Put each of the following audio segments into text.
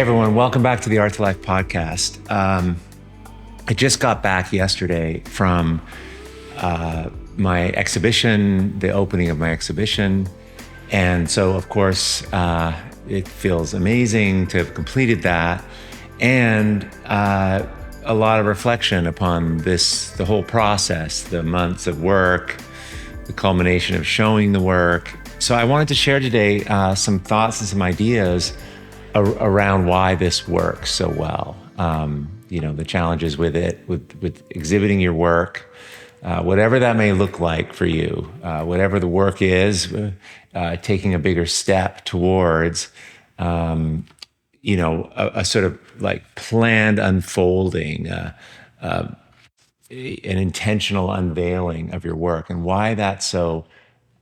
everyone, welcome back to the Art2Life podcast. I just got back yesterday from my exhibition, the opening of my exhibition. And so, of course, it feels amazing to have completed that. And a lot of reflection upon the whole process, the months of work, the culmination of showing the work. So I wanted to share today some thoughts and some ideas around why this works so well. The challenges with it, with exhibiting your work, whatever that may look like for you, whatever the work is, taking a bigger step towards, a sort of like planned unfolding, an intentional unveiling of your work, and why that's so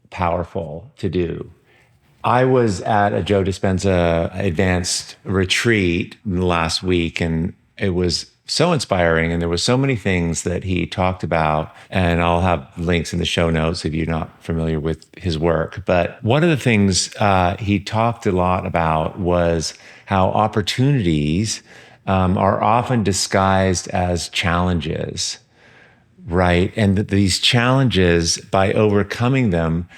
powerful to do. I was at a Joe Dispenza advanced retreat last week, and it was so inspiring. And there were so many things that he talked about, and I'll have links in the show notes if you're not familiar with his work. But one of the things he talked a lot about was how opportunities are often disguised as challenges, right? And that these challenges, by overcoming them,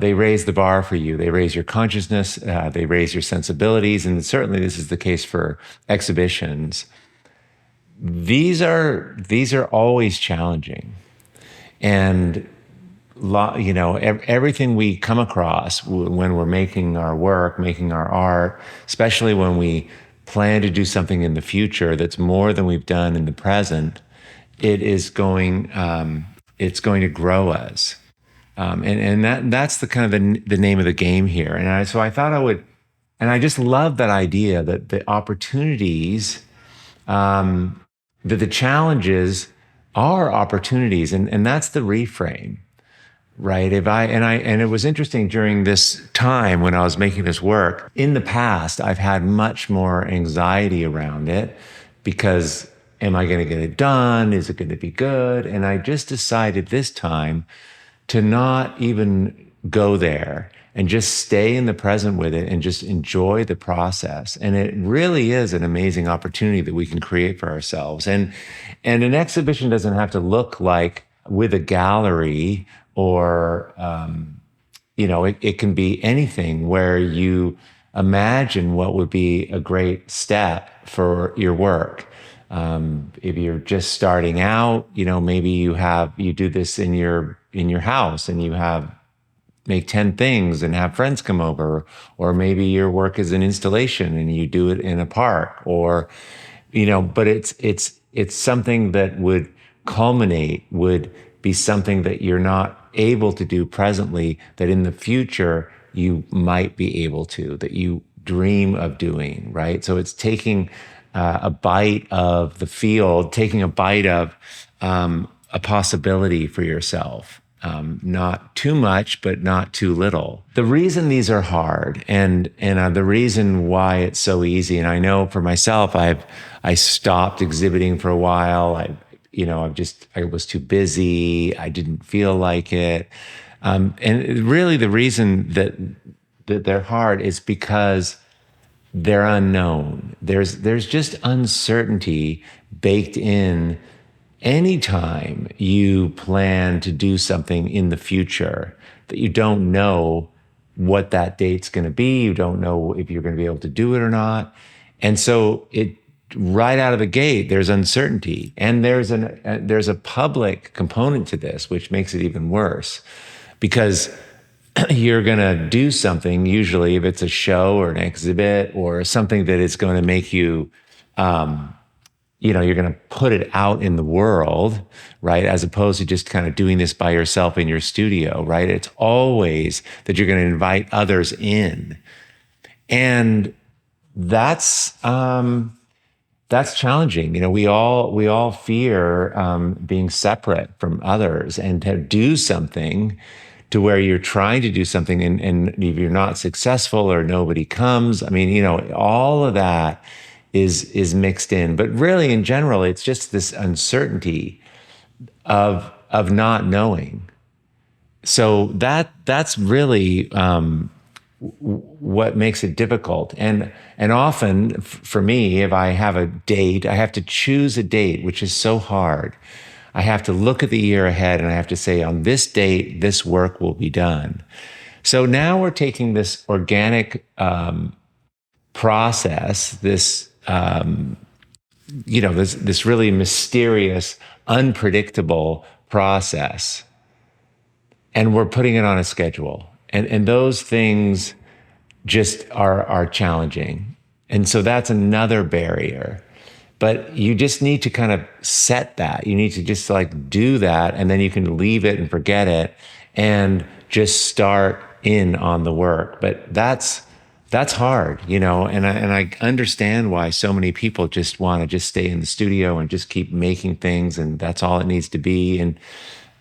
they raise the bar for you. They raise your consciousness. They raise your sensibilities. And certainly this is the case for exhibitions. These are always challenging. And, everything we come across when we're making our work, making our art, especially when we plan to do something in the future that's more than we've done in the present, it's going to grow us. That's the kind of the name of the game here. And so I thought I would, and I just love that idea that the opportunities, that the challenges are opportunities, and that's the reframe, right? And it was interesting during this time when I was making this work. In the past, I've had much more anxiety around it because am I going to get it done? Is it going to be good? And I just decided this time to not even go there and just stay in the present with it and just enjoy the process. And it really is an amazing opportunity that we can create for ourselves. And an exhibition doesn't have to look like with a gallery or, it can be anything where you imagine what would be a great step for your work. If you're just starting out, maybe you do this in your house and you make 10 things and have friends come over, or maybe your work is an installation and you do it in a park, or, but it's something that would culminate, would be something that you're not able to do presently, that in the future you might be able to, that you dream of doing, right? So it's taking a bite of the field, taking a bite of a possibility for yourself. Not too much, but not too little. The reason these are hard, and the reason why it's so easy, and I know for myself, I stopped exhibiting for a while. I was too busy. I didn't feel like it. And really the reason that they're hard is because they're unknown. There's just uncertainty baked in anytime you plan to do something in the future, that you don't know what that date's going to be. You don't know if you're going to be able to do it or not. And so right out of the gate, there's uncertainty. And there's a public component to this, which makes it even worse, because you're going to do something, usually if it's a show or an exhibit or something that is going to make you, you're going to put it out in the world, right? As opposed to just kind of doing this by yourself in your studio, right? It's always that you're going to invite others in. And that's challenging. We all fear being separate from others, and to do something to where you're trying to do something and if you're not successful or nobody comes, all of that is mixed in. But really, in general, it's just this uncertainty of not knowing. So that's really what makes it difficult. And often for me, if I have a date, I have to choose a date, which is so hard. I have to look at the year ahead and I have to say, on this date, this work will be done. So now we're taking this organic process, this really mysterious, unpredictable process, and we're putting it on a schedule. And those things just are challenging. And so that's another barrier. But you just need to kind of set that. You need to just like do that, and then you can leave it and forget it and just start in on the work. But that's hard, and I understand why so many people just want to just stay in the studio and just keep making things, and that's all it needs to be.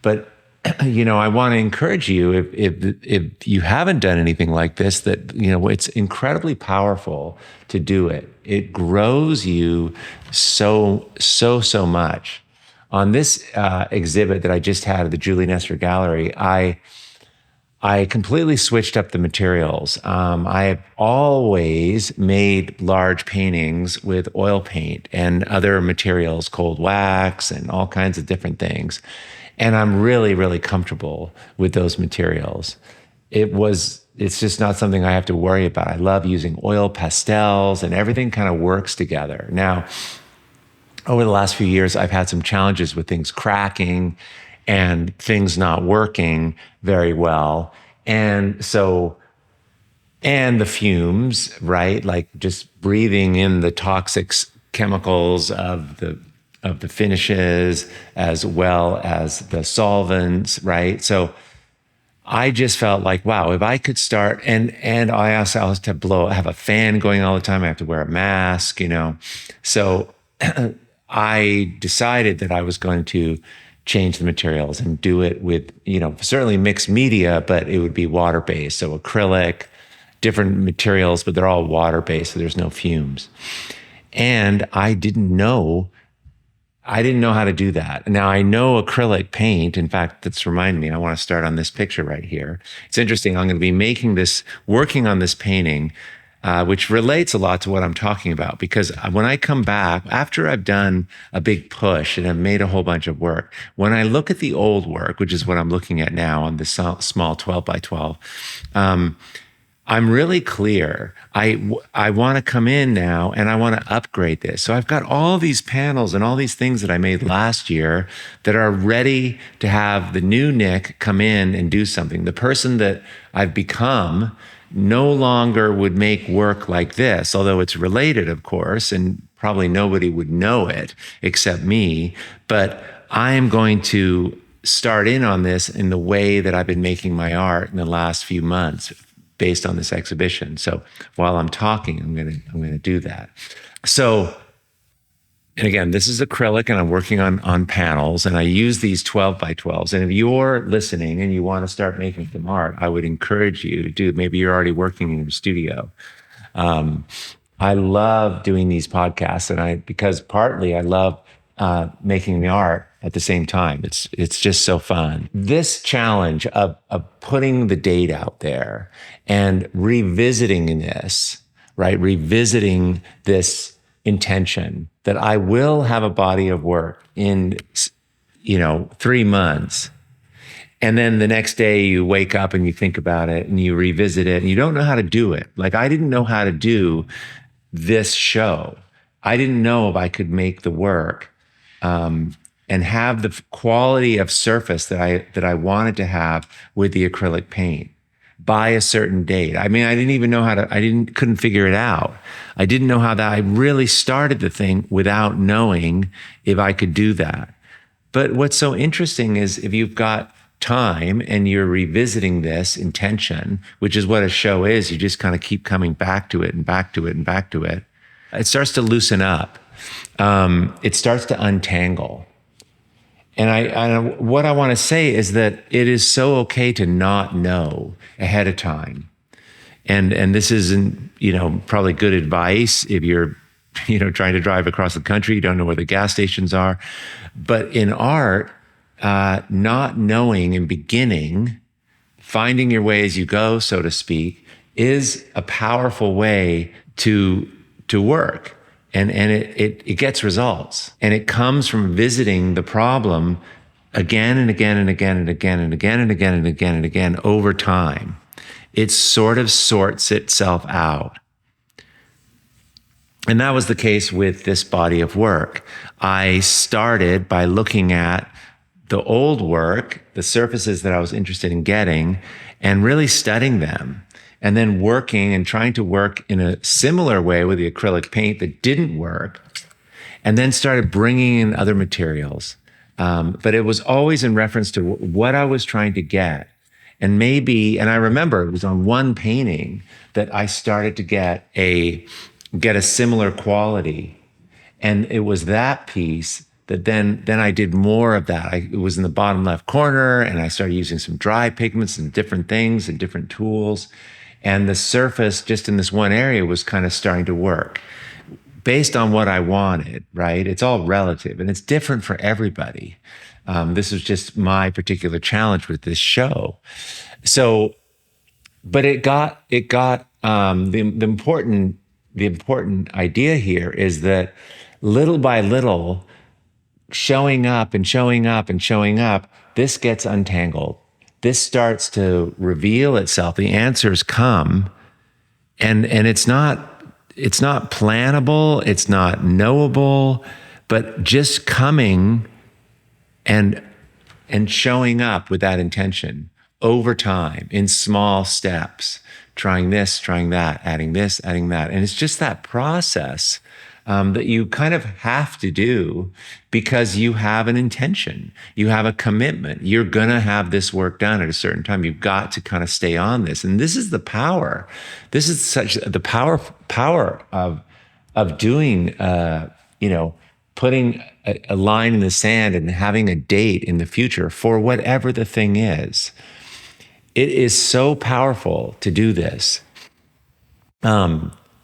But I want to encourage you, if you haven't done anything like this, that it's incredibly powerful to do it. It grows you so much. On this exhibit that I just had at the Julie Nestor Gallery, I completely switched up the materials. I have always made large paintings with oil paint and other materials, cold wax and all kinds of different things. And I'm really, really comfortable with those materials. It's just not something I have to worry about. I love using oil pastels, and everything kind of works together. Now, over the last few years, I've had some challenges with things cracking and things not working very well. And the fumes, right? Like just breathing in the toxic chemicals of the finishes, as well as the solvents, right? So I just felt like, wow, if I could start, and I also have to have a fan going all the time. I have to wear a mask, So I decided that I was going to change the materials and do it with, certainly mixed media, but it would be water-based. So acrylic, different materials, but they're all water-based, so there's no fumes. And I didn't know how to do that. Now I know acrylic paint. In fact, that's reminded me, I want to start on this picture right here. It's interesting. I'm going to be working on this painting, which relates a lot to what I'm talking about, because when I come back, after I've done a big push and I've made a whole bunch of work, when I look at the old work, which is what I'm looking at now on this small 12 by 12, I'm really clear. I want to come in now and I want to upgrade this. So I've got all these panels and all these things that I made last year that are ready to have the new Nick come in and do something. The person that I've become no longer would make work like this, although it's related, of course, and probably nobody would know it except me. But I am going to start in on this in the way that I've been making my art in the last few months, based on this exhibition. So while I'm talking, I'm gonna do that. So, and again, this is acrylic, and I'm working on panels, and I use these 12 by 12s. And if you're listening and you want to start making some art, I would encourage you to do. Maybe you're already working in your studio. I love doing these podcasts, and because partly I love making the art at the same time. It's just so fun. This challenge of putting the date out there and revisiting this, right? Revisiting this intention that I will have a body of work in, 3 months. And then the next day you wake up and you think about it and you revisit it and you don't know how to do it. Like I didn't know how to do this show. I didn't know if I could make the work and have the quality of surface that I wanted to have with the acrylic paint by a certain date. I mean, I didn't even know couldn't figure it out. I didn't know how that. I really started the thing without knowing if I could do that. But what's so interesting is if you've got time and you're revisiting this intention, which is what a show is, you just kind of keep coming back to it and back to it and back to it. It starts to loosen up. It starts to untangle. And what I want to say is that it is so okay to not know ahead of time. And this isn't, probably good advice if you're, trying to drive across the country, you don't know where the gas stations are. But in art, not knowing and beginning, finding your way as you go, so to speak, is a powerful way to work. And it gets results. And it comes from visiting the problem again and again and again and again and again and again and again and again over time. It sort of sorts itself out. And that was the case with this body of work. I started by looking at the old work, the surfaces that I was interested in getting, and really studying them. And then working and trying to work in a similar way with the acrylic paint that didn't work. And then started bringing in other materials. But it was always in reference to what I was trying to get. And I remember it was on one painting that I started to get a similar quality. And it was that piece that then I did more of that. It was in the bottom left corner, and I started using some dry pigments and different things and different tools. And the surface just in this one area was kind of starting to work based on what I wanted, right? It's all relative and it's different for everybody. This was just my particular challenge with this show. So, but it got the important idea here is that little by little, showing up and showing up and showing up, this gets untangled. This starts to reveal itself. The answers come, and it's not plannable, it's not knowable, but just coming and showing up with that intention over time in small steps, trying this, trying that, adding this, adding that. And it's just that process that you kind of have to do because you have an intention, you have a commitment. You're going to have this work done at a certain time. You've got to kind of stay on this. And this is the power. This is such the power of doing, putting a line in the sand and having a date in the future for whatever the thing is. It is so powerful to do this.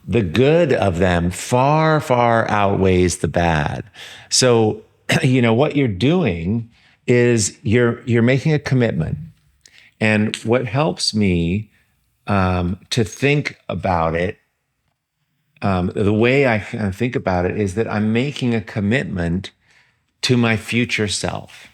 The good of them far, far outweighs the bad. So, what you're doing is you're making a commitment. And what helps me to think about it, the way I think about it is that I'm making a commitment to my future self,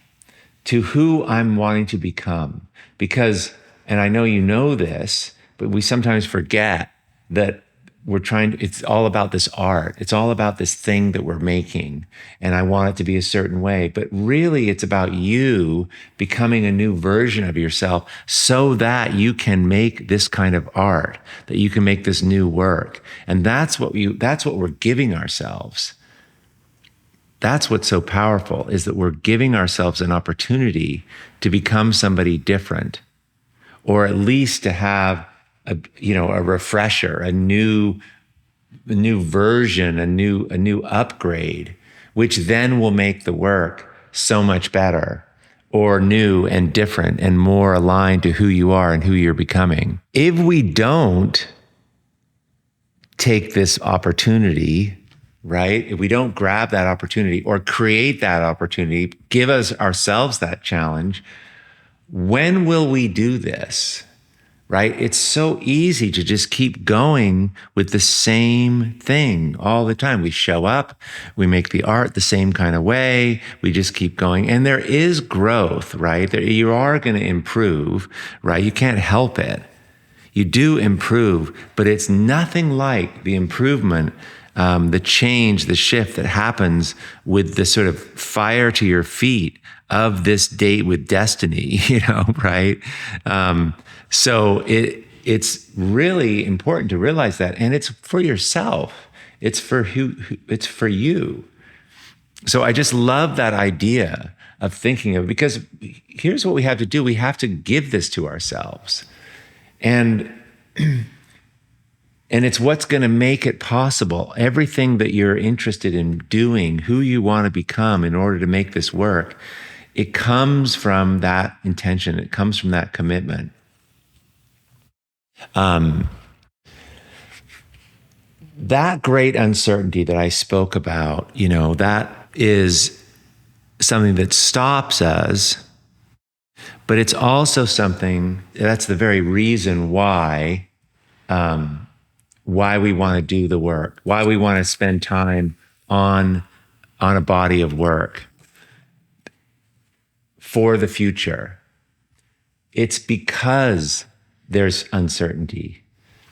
to who I'm wanting to become. Because, and I know you know this, but we sometimes forget that it's all about this art. It's all about this thing that we're making. And I want it to be a certain way. But really, it's about you becoming a new version of yourself so that you can make this kind of art, that you can make this new work. And that's what we're giving ourselves. That's what's so powerful, is that we're giving ourselves an opportunity to become somebody different, or at least to have a refresher, a new version, a new upgrade, which then will make the work so much better, or new and different and more aligned to who you are and who you're becoming. If we don't take this opportunity, right? If we don't grab that opportunity or create that opportunity, give ourselves that challenge, when will we do this? Right? It's so easy to just keep going with the same thing all the time. We show up, we make the art the same kind of way, we just keep going. And there is growth, right? You are going to improve, right? You can't help it. You do improve, but it's nothing like the improvement, the change, the shift that happens with the sort of fire to your feet of this date with destiny, right? So it's really important to realize that, and it's for yourself. It's for it's for you. So I just love that idea of thinking of, because here's what we have to do. We have to give this to ourselves. And it's what's going to make it possible. Everything that you're interested in doing, who you want to become in order to make this work, it comes from that intention. It comes from that commitment. That great uncertainty that I spoke about, that is something that stops us, but it's also something that's the very reason why why we want to do the work, why we want to spend time on a body of work for the future. It's because there's uncertainty.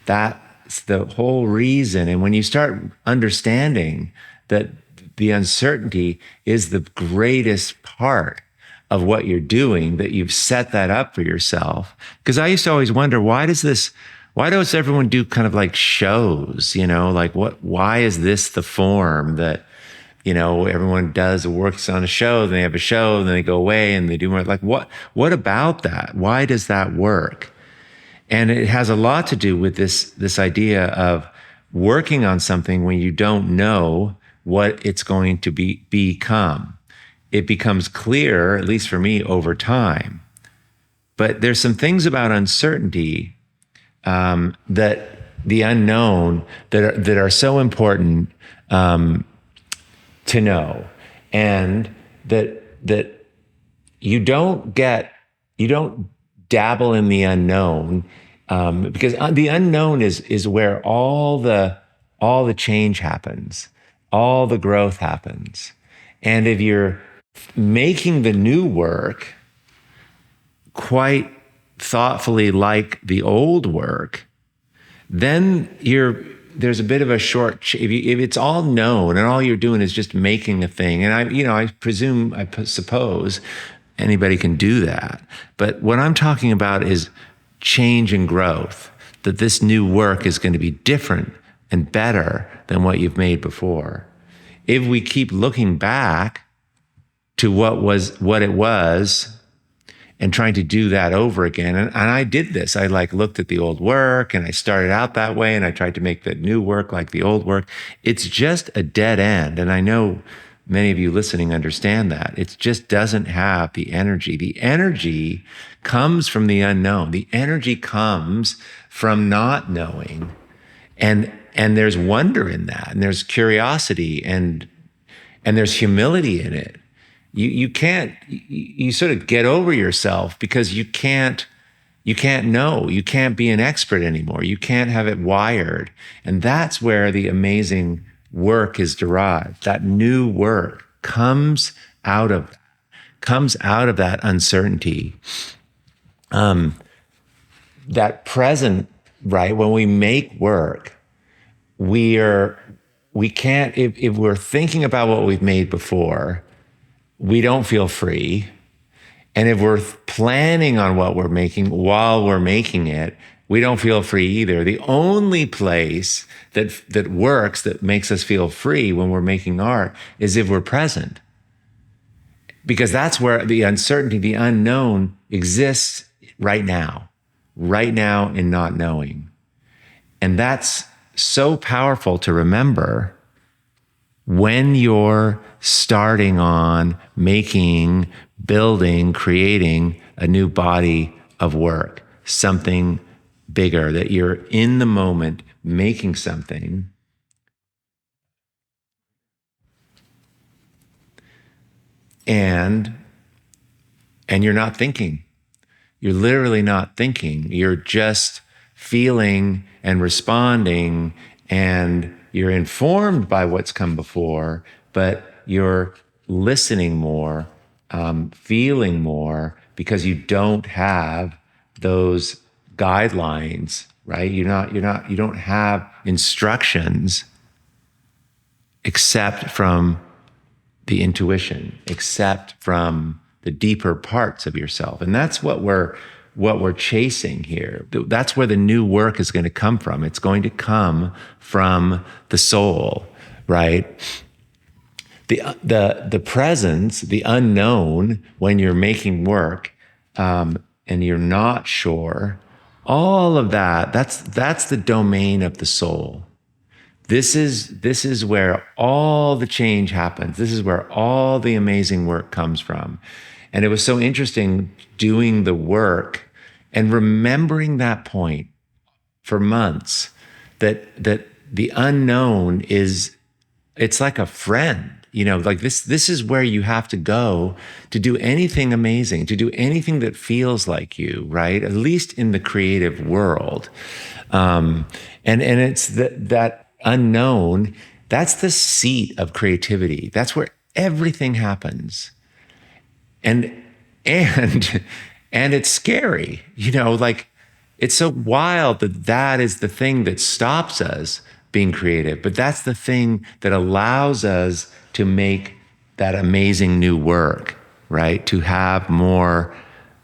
That's the whole reason. And when you start understanding that the uncertainty is the greatest part of what you're doing, that you've set that up for yourself. Because I used to always wonder, why does everyone do kind of like shows, like why is this the form that, everyone does, works on a show, then they have a show, then they go away and they do more. Like what about that? Why does that work? And it has a lot to do with this idea of working on something when you don't know what it's going to become. It becomes clear, at least for me, over time. But there's some things about uncertainty that the unknown that are so important to know, and that you don't dabble in the unknown, because the unknown is where all the change happens, all the growth happens. And if you're making the new work quite thoughtfully like the old work, then there's a bit of a short, if it's all known and all you're doing is just making a thing, and I suppose anybody can do that. But what I'm talking about is change and growth, that this new work is going to be different and better than what you've made before. If we keep looking back to what it was and trying to do that over again. And I did this. I looked at the old work and I started out that way and I tried to make the new work like the old work. It's just a dead end. And I know many of you listening understand that. It just doesn't have the energy. The energy comes from the unknown. The energy comes from not knowing. And there's wonder in that, and there's curiosity, and there's humility in it. You sort of get over yourself because you can't know. You can't be an expert anymore. You can't have it wired. And that's where the amazing work is derived. That new work comes out of that uncertainty. That present, right? When we make work, we can't, if we're thinking about what we've made before, we don't feel free. And if we're planning on what we're making while we're making it, we don't feel free either. The only place that works, that makes us feel free when we're making art, is if we're present. Because that's where the uncertainty, the unknown, exists right now in not knowing. And that's so powerful to remember when you're starting on making, building, creating a new body of work, something bigger, that you're in the moment making something. And you're not thinking. You're literally not thinking. You're just feeling and responding, and you're informed by what's come before, but you're listening more, feeling more, because you don't have those guidelines, right? You don't have instructions except from the intuition, except from the deeper parts of yourself. And that's what we're chasing here. That's where the new work is going to come from. It's going to come from the soul, right? The presence, the unknown, when you're making work, and you're not sure, all of that's the domain of the soul. This is where all the change happens. This is where all the amazing work comes from. And it was so interesting doing the work and remembering that point for months, that the unknown it's like a friend. Like this is where you have to go to do anything amazing, to do anything that feels like you, right? At least in the creative world. And it's that unknown, that's the seat of creativity. That's where everything happens. And and and it's scary, like it's so wild that is the thing that stops us being creative, but that's the thing that allows us to make that amazing new work, right? To have more,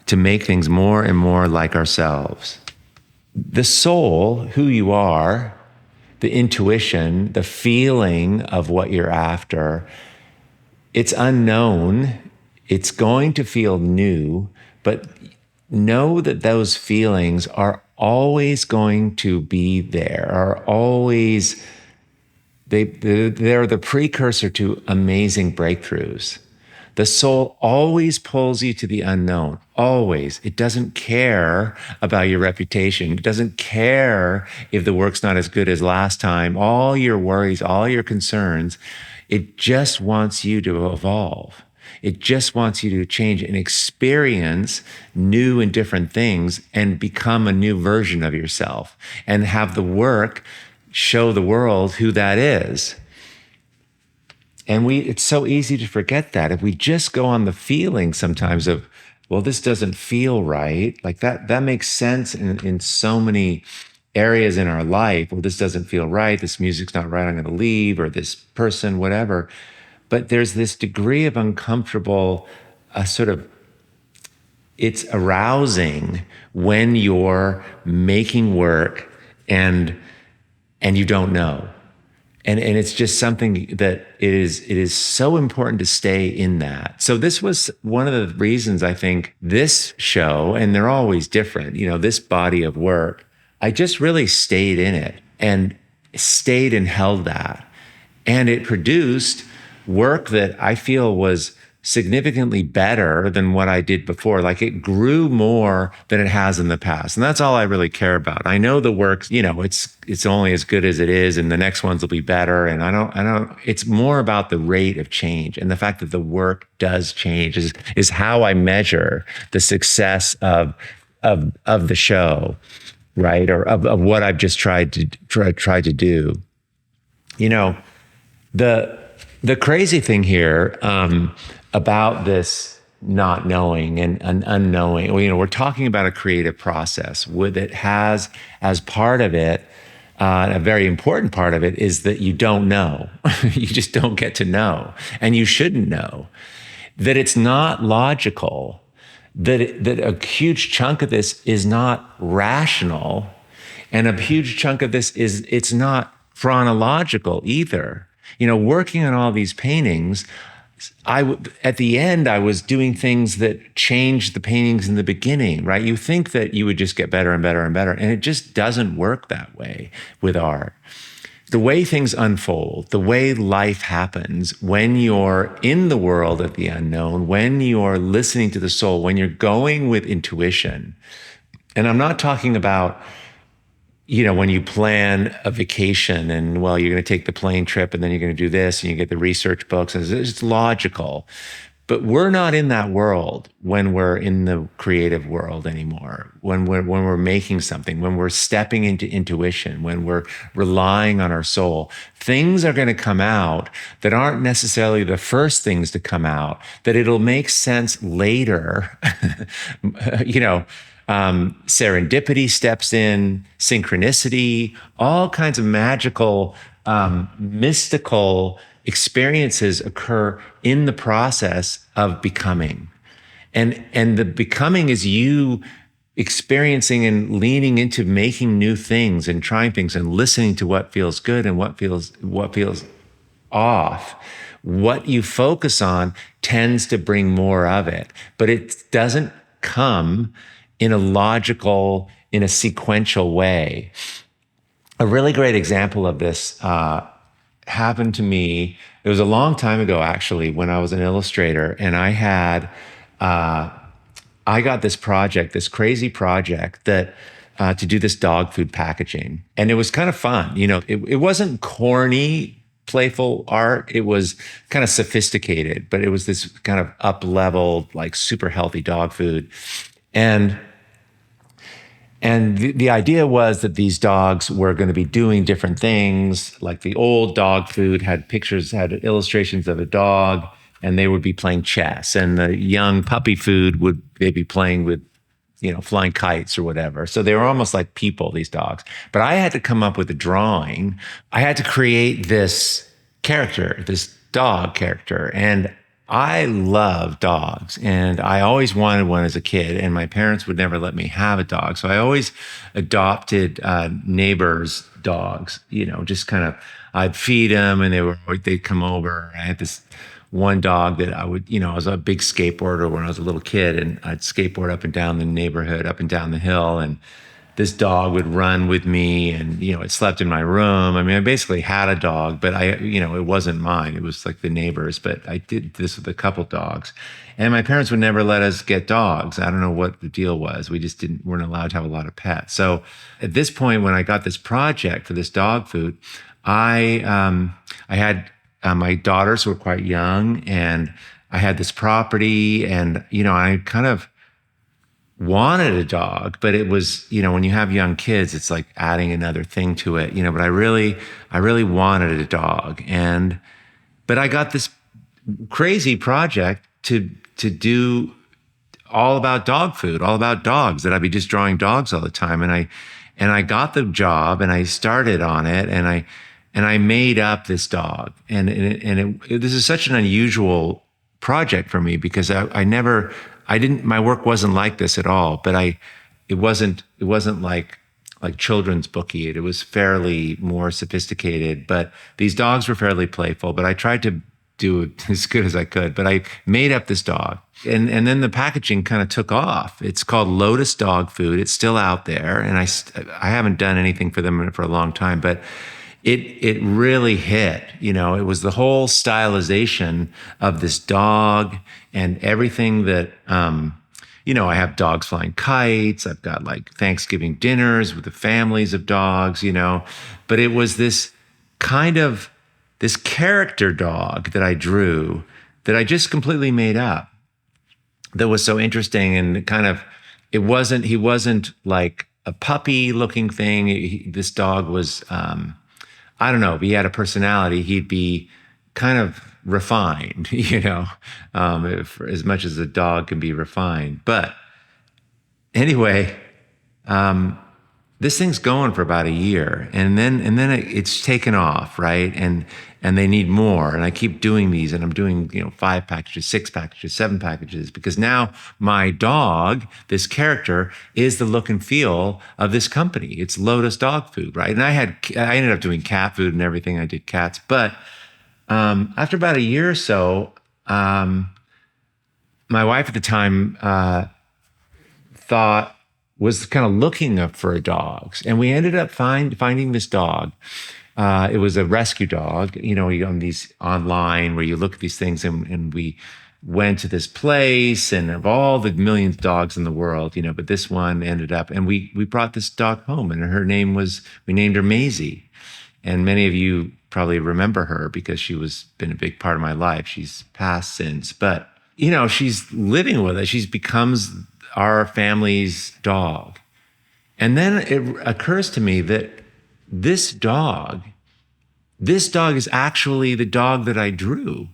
to make things more and more like ourselves. The soul, who you are, the intuition, the feeling of what you're after, it's unknown. It's going to feel new, but know that those feelings are always going to be there, are always, they're the precursor to amazing breakthroughs. The soul always pulls you to the unknown, always. It doesn't care about your reputation. It doesn't care if the work's not as good as last time. All your worries, all your concerns, it just wants you to evolve. It just wants you to change and experience new and different things and become a new version of yourself and have the work show the world who that is. And it's so easy to forget that. If we just go on the feeling sometimes of, well, this doesn't feel right, like that makes sense in so many areas in our life. Well, this doesn't feel right. This music's not right. I'm going to leave, or this person, whatever. But there's this degree of uncomfortable, it's arousing when you're making work and you don't know. And it's just something that it is so important to stay in that. So this was one of the reasons I think this show, and they're always different, this body of work, I just really stayed in it and stayed and held that. And it produced work that I feel was significantly better than what I did before. Like it grew more than it has in the past. And that's all I really care about. I know the work, it's only as good as it is, and the next ones will be better. And I don't, it's more about the rate of change. And the fact that the work does change is how I measure the success of the show, right? Or of what I've just tried to do. The crazy thing here, about this not knowing and unknowing, we're talking about a creative process that has as part of it, a very important part of it is that you don't know. You just don't get to know. And you shouldn't know. That it's not logical, that a huge chunk of this is not rational, and a huge chunk of this it's not chronological either. Working on all these paintings, at the end, I was doing things that changed the paintings in the beginning, right? You think that you would just get better and better and better, and it just doesn't work that way with art. The way things unfold, the way life happens when you're in the world of the unknown, when you're listening to the soul, when you're going with intuition. And I'm not talking about when you plan a vacation and, well, you're going to take the plane trip and then you're going to do this and you get the research books. It's logical. But we're not in that world when we're in the creative world anymore, when we're making something, when we're stepping into intuition, when we're relying on our soul. Things are going to come out that aren't necessarily the first things to come out, that it'll make sense later, serendipity steps in, synchronicity, all kinds of magical, mystical experiences occur in the process of becoming. And the becoming is you experiencing and leaning into making new things and trying things and listening to what feels good and what feels off. What you focus on tends to bring more of it, but it doesn't come in a logical, in a sequential way. A really great example of this happened to me. It was a long time ago, actually, when I was an illustrator, and I got this project, this crazy project that to do this dog food packaging, and it was kind of fun. It wasn't corny playful art. It was kind of sophisticated, but it was this kind of up-leveled, like super healthy dog food. And the idea was that these dogs were going to be doing different things. Like the old dog food had pictures, had illustrations of a dog, and they would be playing chess. And the young puppy food would they be playing with, flying kites or whatever. So they were almost like people, these dogs. But I had to come up with a drawing. I had to create this character, this dog character. And I love dogs, and I always wanted one as a kid, and my parents would never let me have a dog. So I always adopted neighbors' dogs, just kind of, I'd feed them and they'd come over. I had this one dog that I would, I was a big skateboarder when I was a little kid, and I'd skateboard up and down the neighborhood, up and down the hill. And this dog would run with me, and, it slept in my room. I mean, I basically had a dog, but it wasn't mine. It was like the neighbors, but I did this with a couple dogs. And my parents would never let us get dogs. I don't know what the deal was. We just weren't allowed to have a lot of pets. So at this point, when I got this project for this dog food, I had my daughters were quite young, and I had this property, and, I kind of wanted a dog, but it was, when you have young kids, it's like adding another thing to it, but I really wanted a dog. But I got this crazy project to do all about dog food, all about dogs, that I'd be just drawing dogs all the time. And I got the job, and I started on it, and I made up this dog. This is such an unusual project for me, because my work wasn't like this at all, but it wasn't like children's booky. It was fairly more sophisticated, but these dogs were fairly playful, but I tried to do it as good as I could. But I made up this dog, and then the packaging kind of took off. It's called Lotus Dog Food. It's still out there, and I haven't done anything for them for a long time, but it really hit. It was the whole stylization of this dog and everything that, I have dogs flying kites. I've got like Thanksgiving dinners with the families of dogs, but it was this kind of this character dog that I drew that I just completely made up, that was so interesting. And kind of, he wasn't like a puppy looking thing. This dog was, I don't know, if he had a personality, he'd be kind of refined, as much as a dog can be refined. But anyway, this thing's going for about a year, and then it's taken off, right? And they need more, and I keep doing these, and I'm doing 5 packages, 6 packages, 7 packages, because now my dog, this character, is the look and feel of this company. It's Lotus Dog Food, right? And I ended up doing cat food and everything. I did cats, but after about a year or so, my wife at the time was kind of looking up for dogs, and we ended up finding this dog. It was a rescue dog, on these online where you look at these things, and we went to this place, and of all the millions of dogs in the world, but this one ended up, and we brought this dog home, and we named her Maisie. And many of you probably remember her because been a big part of my life. She's passed since, but she's living with us. She becomes our family's dog. And then it occurs to me that this dog is actually the dog that I drew.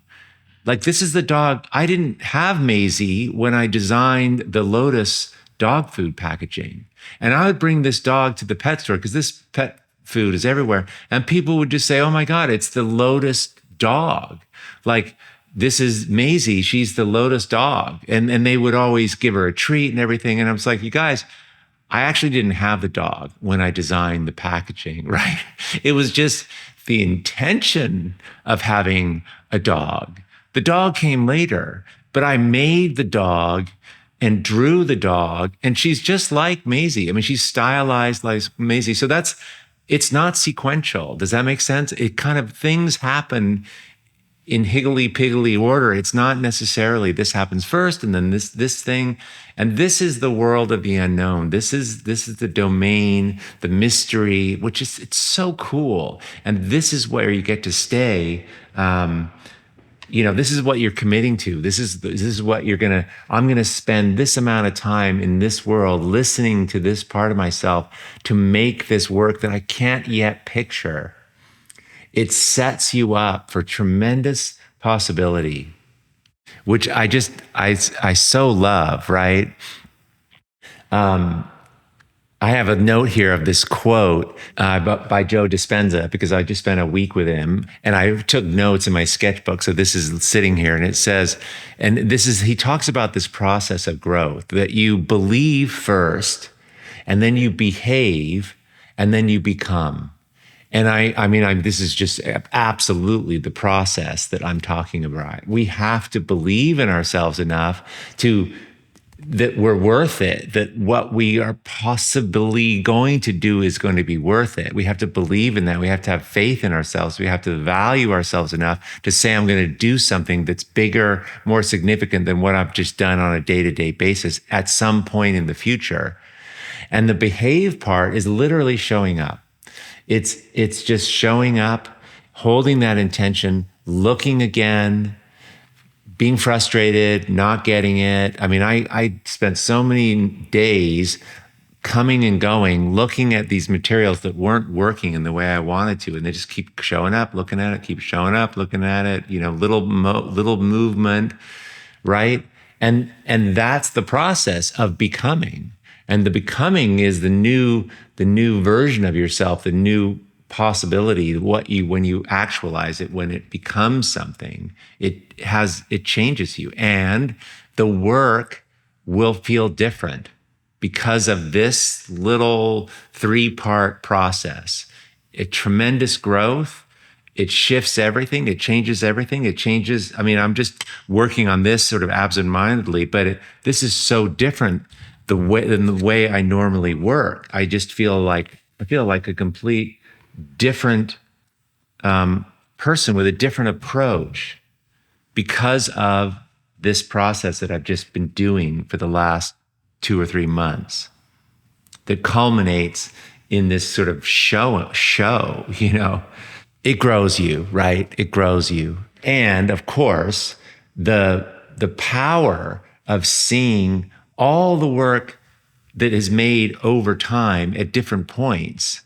Like, this is the dog. I didn't have Maisie when I designed the Lotus dog food packaging. And I would bring this dog to the pet store, because this pet food is everywhere. And people would just say, oh my God, it's the Lotus dog. Like, this is Maisie. She's the Lotus dog. And they would always give her a treat and everything. And I was like, you guys, I actually didn't have the dog when I designed the packaging, right? It was just the intention of having a dog. The dog came later, but I made the dog and drew the dog, and she's just like Maisie. I mean, she's stylized like Maisie. So it's not sequential. Does that make sense? It kind of, things happen in higgledy-piggledy order. It's not necessarily this happens first and then this thing. And this is the world of the unknown. This is the domain, the mystery, which is, it's so cool. And this is where you get to stay. This is what you're committing to. This is what I'm gonna spend this amount of time in this world listening to this part of myself to make this work that I can't yet picture. It sets you up for tremendous possibility, which I so love, right? I have a note here of this quote by Joe Dispenza, because I just spent a week with him and I took notes in my sketchbook. So this is sitting here and it says, he talks about this process of growth, that you believe first and then you behave and then you become. And this is just absolutely the process that I'm talking about. We have to believe in ourselves enough that we're worth it, that what we are possibly going to do is going to be worth it. We have to believe in that. We have to have faith in ourselves. We have to value ourselves enough to say, I'm going to do something that's bigger, more significant than what I've just done on a day-to-day basis at some point in the future. And the behave part is literally showing up. It's just showing up, holding that intention, looking again, being frustrated, not getting it. I spent so many days coming and going, looking at these materials that weren't working in the way I wanted to. And they just keep showing up, looking at it, keep showing up, looking at it, little movement, right? And that's the process of becoming. And the becoming is the new version of yourself, the new possibility. When you actualize it, when it becomes something, it changes you, and the work will feel different because of this little 3-part process. A tremendous growth. It shifts everything. It changes everything. It changes. I'm just working on this sort of absentmindedly, but this is so different than the way I normally work. I just feel like a complete different person with a different approach because of this process that I've just been doing for the last 2 or 3 months, that culminates in this sort of show. It grows you, right? It grows you. And of course, the power of seeing all the work that is made over time at different points.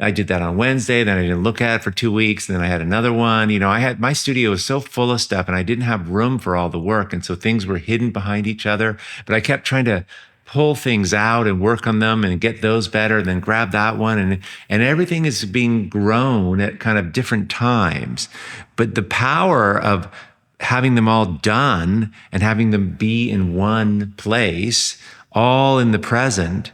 I did that on Wednesday, then I didn't look at it for 2 weeks, and then I had another one. My studio was so full of stuff and I didn't have room for all the work. And so things were hidden behind each other, but I kept trying to pull things out and work on them and get those better, and then grab that one. And everything is being grown at kind of different times. But the power of having them all done and having them be in one place, all in the present,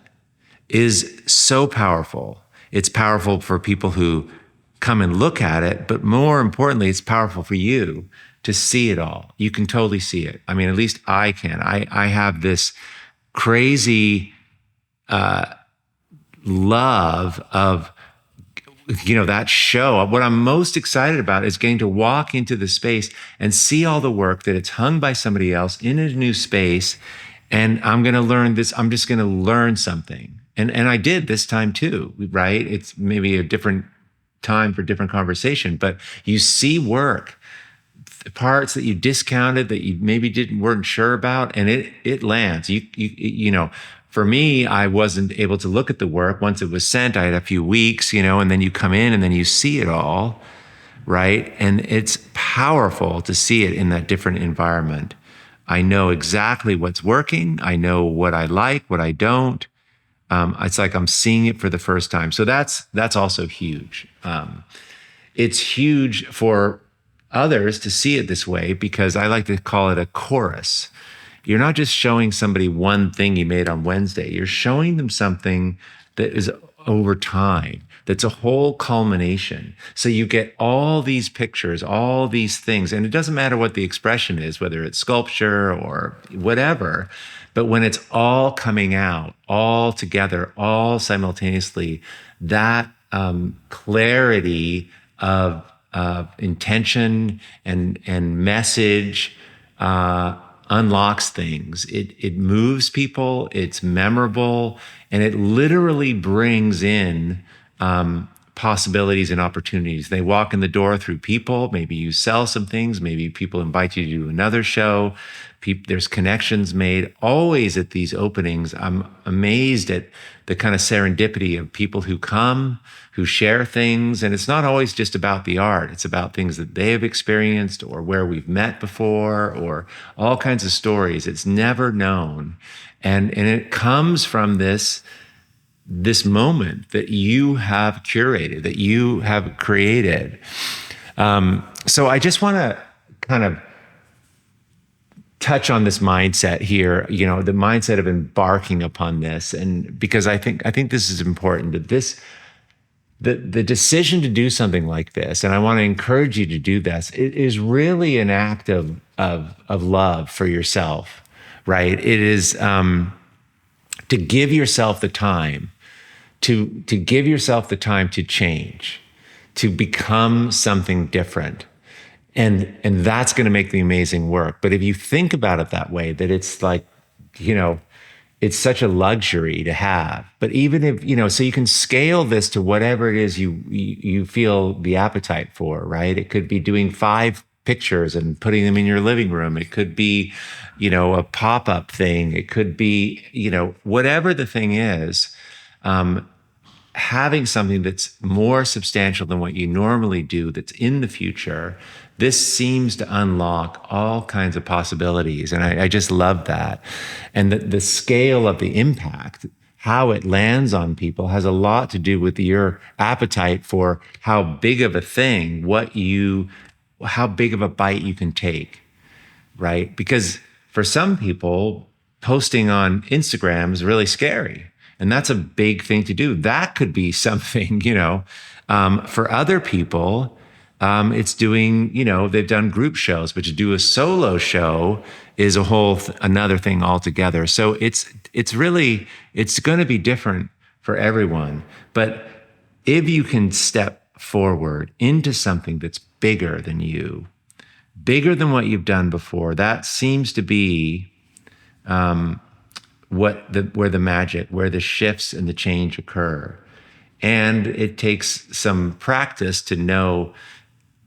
is so powerful. It's powerful for people who come and look at it, but more importantly, it's powerful for you to see it all. You can totally see it. At least I can. I have this crazy love of that show. What I'm most excited about is getting to walk into the space and see all the work that it's hung by somebody else in a new space. And I'm going to learn this. I'm just going to learn something. And I did this time too, right? It's maybe a different time for different conversation, but you see work, the parts that you discounted, that you maybe weren't sure about, and it lands. For me, I wasn't able to look at the work once it was sent. I had a few weeks, and then you come in and then you see it all, right? And it's powerful to see it in that different environment. I know exactly what's working. I know what I like, what I don't. It's like I'm seeing it for the first time. So that's also huge. It's huge for others to see it this way, because I like to call it a chorus. You're not just showing somebody one thing you made on Wednesday. You're showing them something that is over time, that's a whole culmination. So you get all these pictures, all these things, and it doesn't matter what the expression is, whether it's sculpture or whatever, but when it's all coming out, all together, all simultaneously, that clarity of intention and message unlocks things. It moves people. It's memorable, and it literally brings in possibilities and opportunities. They walk in the door through people. Maybe you sell some things. Maybe people invite you to do another show. There's connections made always at these openings. I'm amazed at the kind of serendipity of people who come, who share things. And it's not always just about the art. It's about things that they have experienced or where we've met before or all kinds of stories. It's never known. And it comes from this moment that you have curated, that you have created. So I just want to kind of touch on this mindset here, the mindset of embarking upon this. And because I think this is important, that the decision to do something like this, and I want to encourage you to do this, it is really an act of love for yourself, right? It is to give yourself the time to give yourself the time to change, to become something different. And that's going to make the amazing work. But if you think about it that way, that it's like, it's such a luxury to have. But even if, so you can scale this to whatever it is you feel the appetite for, right? It could be doing 5 pictures and putting them in your living room. It could be, a pop-up thing. It could be, whatever the thing is, having something that's more substantial than what you normally do, that's in the future, this seems to unlock all kinds of possibilities. And I just love that. And the scale of the impact, how it lands on people, has a lot to do with your appetite for how big of a thing, how big of a bite you can take, right? Because for some people, posting on Instagram is really scary. And that's a big thing to do. That could be something, for other people, it's doing, they've done group shows, but to do a solo show is a whole another thing altogether. So it's going to be different for everyone. But if you can step forward into something that's bigger than you, bigger than what you've done before, that seems to be where the magic, where the shifts and the change occur. And it takes some practice to know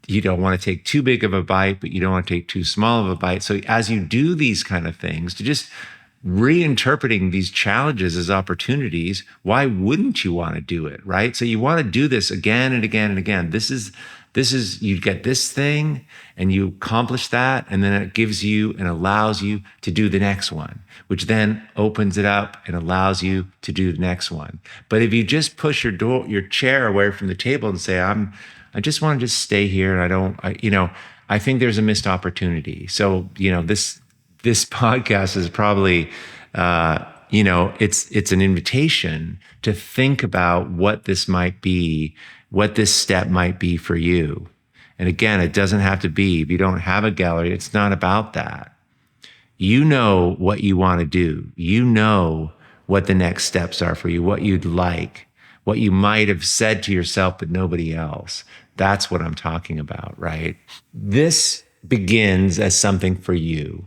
you don't want to take too big of a bite, but you don't want to take too small of a bite. So as you do these kind of things, to just reinterpreting these challenges as opportunities, why wouldn't you want to do it, right? So you want to do this again and again and again. This is, you get this thing and you accomplish that, and then it gives you and allows you to do the next one, which then opens it up and allows you to do the next one. But if you just push your chair away from the table and say, I just want to just stay here, and I think there's a missed opportunity. So, this podcast is probably, it's an invitation to think about what this might be, what this step might be for you. And again, it doesn't have to be, if you don't have a gallery, it's not about that. You know what you want to do. You know what the next steps are for you, what you'd like, what you might have said to yourself, but nobody else. That's what I'm talking about, right? This begins as something for you,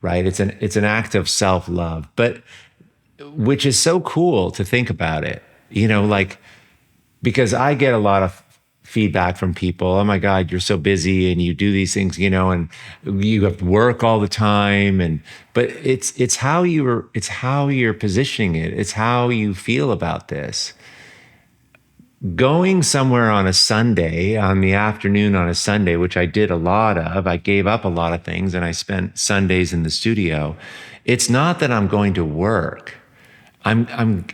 right? It's an act of self-love, but which is so cool to think about it, because I get a lot of feedback from people. Oh my God, you're so busy and you do these things, and you have to work all the time. But it's how you're positioning it. It's how you feel about this. Going somewhere on a Sunday, on the afternoon on a Sunday, which I did a lot of, I gave up a lot of things and I spent Sundays in the studio. It's not that I'm going to work. I'm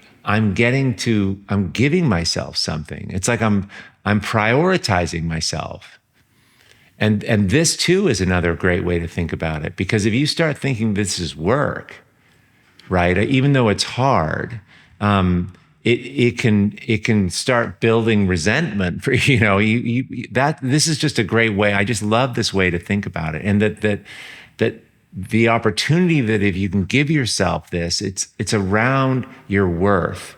giving myself something. It's like I'm prioritizing myself. And this too is another great way to think about it, because if you start thinking this is work, right? Even though it's hard, it can start building resentment for that. This is just a great way. I just love this way to think about it, and that the opportunity that if you can give yourself this, it's around your worth.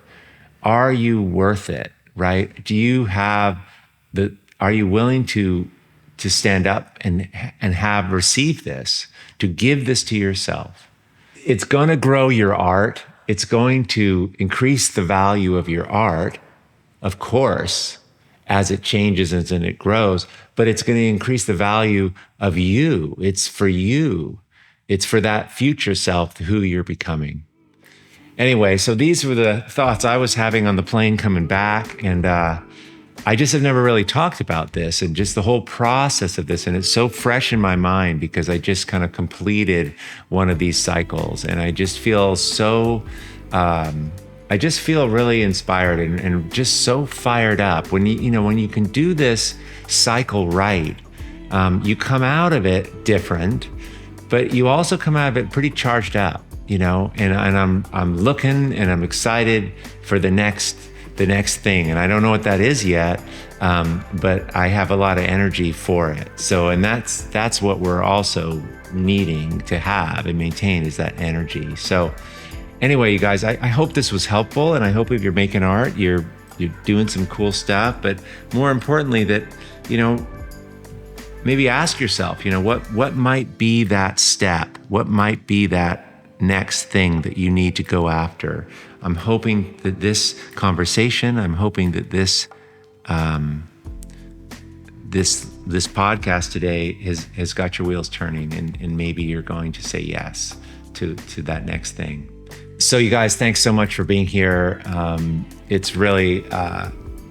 Are you worth it, right? Do you have are you willing to stand up and have received this, to give this to yourself? It's going to grow your art. It's going to increase the value of your art, of course, as it changes and it grows, but it's going to increase the value of you. It's for you. It's for that future self, who you're becoming. Anyway, so these were the thoughts I was having on the plane coming back. And I just have never really talked about this and just the whole process of this. And it's so fresh in my mind because I just kind of completed one of these cycles. And I just feel so, I just feel really inspired and just so fired up. When when you can do this cycle right, you come out of it different, but you also come out of it pretty charged up, and I'm looking and I'm excited for the next thing. And I don't know what that is yet, but I have a lot of energy for it. So, and that's what we're also needing to have and maintain, is that energy. So anyway, you guys, I hope this was helpful, and I hope if you're making art, you're doing some cool stuff, but more importantly that, maybe ask yourself, what might be that step? What might be that next thing that you need to go after? I'm hoping that this conversation, I'm hoping that this this podcast today has got your wheels turning, and maybe you're going to say yes to that next thing. So you guys, thanks so much for being here. It's really,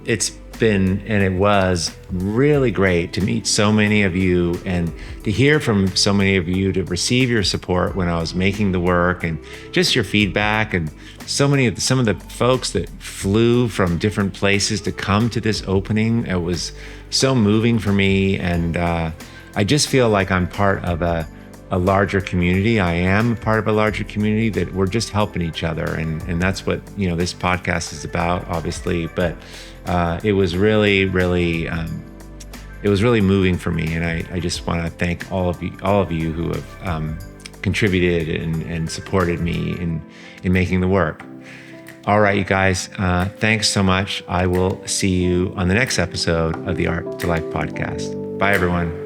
it's been, and it was really great to meet so many of you and to hear from so many of you, to receive your support when I was making the work, and just your feedback, and some of the folks that flew from different places to come to this opening. It was so moving for me. And I just feel like I'm part of a larger community. I am a part of a larger community, that we're just helping each other. And that's what, this podcast is about, obviously. But it was really, really, it was really moving for me. And I just want to thank all of you who have contributed and supported me in making the work. All right, you guys, thanks so much. I will see you on the next episode of the Art2Life podcast. Bye, everyone.